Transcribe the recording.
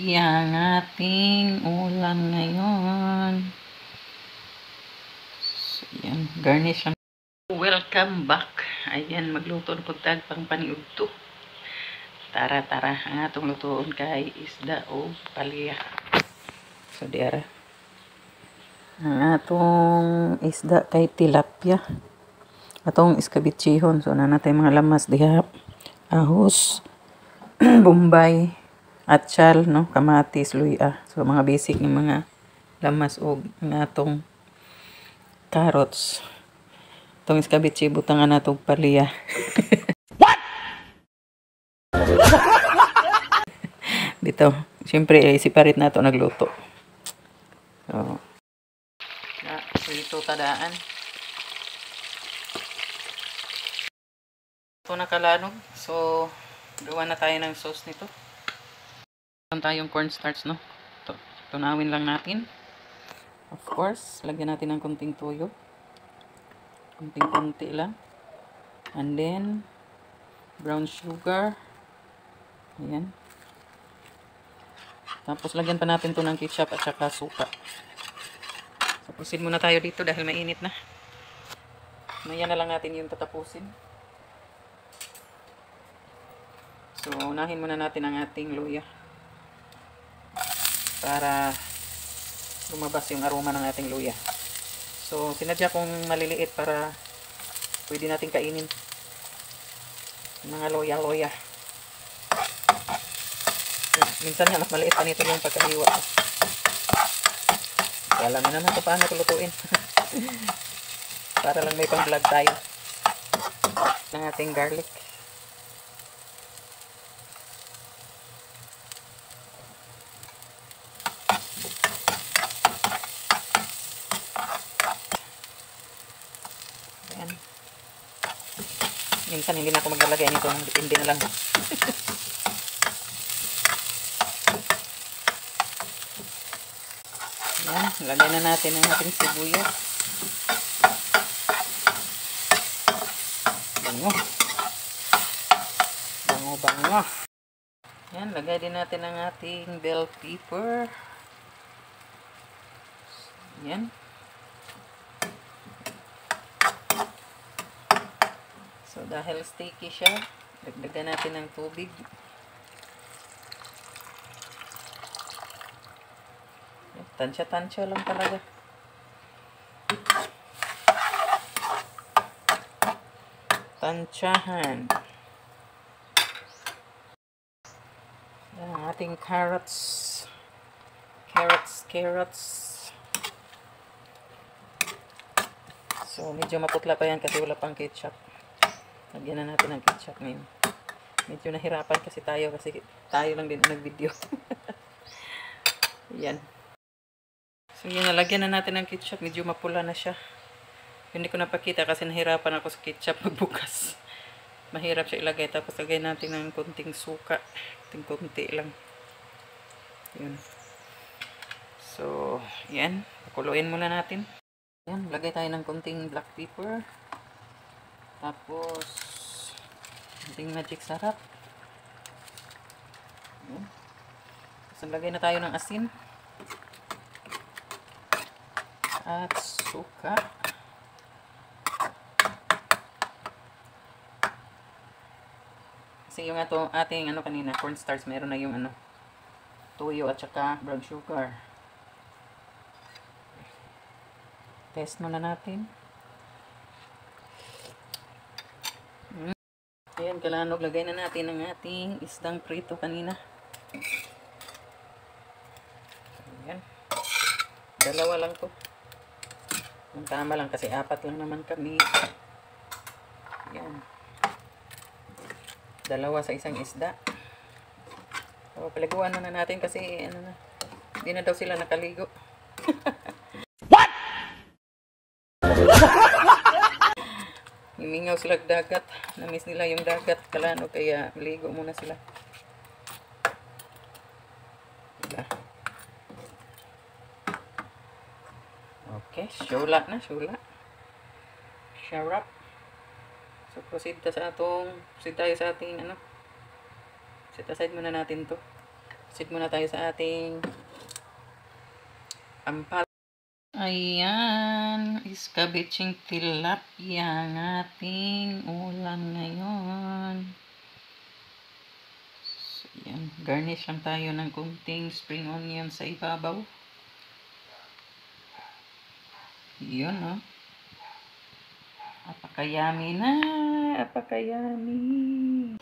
Yung ating ulam ngayon. So, yan. Garnish lang. Welcome back. Ayan, magluto na po tag pang paniudto. Tara. Ang atong lutoon kay isda o palya. So, diara. Ang atong isda kay tilapia. Atong iskabichihon. So, nanatay mga lamas diha. Ahos. Bombay. Atsyal, no? Kamatis, luya. So, mga basic ng mga lamas o ang atong carrots. Itong iskabichi, butangan na itong palya. What? Dito. Siyempre, separate na ito nagluto. So, ito tadaan. Ito nakalanog. So, gawa na tayo ng sauce nito. Ito tayong cornstarch, no? Ito. Tunawin lang natin. Of course, lagyan natin ng kunting toyo. Kunting-kunti lang. And then, brown sugar. Ayan. Tapos, lagyan pa natin to ng ketchup at saka suka. So, proceed muna tayo dito dahil mainit na. Maya na lang natin yung tatapusin. So, unahin muna natin ang ating luya. Para lumabas yung aroma ng ating luya. So, sinadya kong maliliit para pwede natin kainin. Mga loya-loya. Minsan nga, mas maliit pa nito yung pagkahiwa. Alam mo naman ito paano ito lutuin. Para lang may pang-vlog tayo. Ng ating garlic. Ayan. Minsan hindi na ako maglalagay nito. Hindi na lang. Ayan. Lagay na natin ang ating sibuyas. Bango. Ayan. Lagay din natin ang ating bell pepper. Ayan. So, dahil sticky siya, dagdagan natin ng tubig. Tansya-tansya lang talaga. Tansyahan. Ang ating carrots. So, medyo maputla pa yan kasi wala pang ketchup. Lagyan na natin ng ketchup ngayon. Medyo nahirapan kasi tayo lang din ang nag-video. Yan. So, yun, nalagyan na natin ng ketchup. Medyo mapula na siya. Hindi ko napakita kasi nahirapan ako sa ketchup magbukas. Mahirap siya ilagay. Tapos, lagay natin ng kunting suka. Kunti lang. Yun. So, yan. Pakuluin muna natin. Yan. Lagay tayo ng kunting black pepper. Tapos, kunting magic sarap. Yan. So, lagay na tayo ng asin. At suka. Kasi yung ating kanina, cornstarch, meron na yung toyo at saka brown sugar. Test muna natin. Ayan, kalanog. Lagay na natin ang ating isdang prito kanina. Ayan. Dalawa lang to. Ang tama lang kasi 4 lang naman kami. Ayan. 2 sa isang isda. So, paliguan na natin kasi hindi na daw sila nakaligo. What? Himingaw sila dagat. Namiss nila yung dagat. Kalano kaya maligo muna sila. Diba? Okay, syula na, syula. Syarap. So, proceed tayo sa ating, set aside muna natin to. Sit muna tayo sa ating ampal. Ayan, iskabitsing tilapia ang ating ulam ngayon. So, ayan, garnish lang tayo ng kunting spring onion sa ibabaw. Yun, no? Apakayami na, apakayami.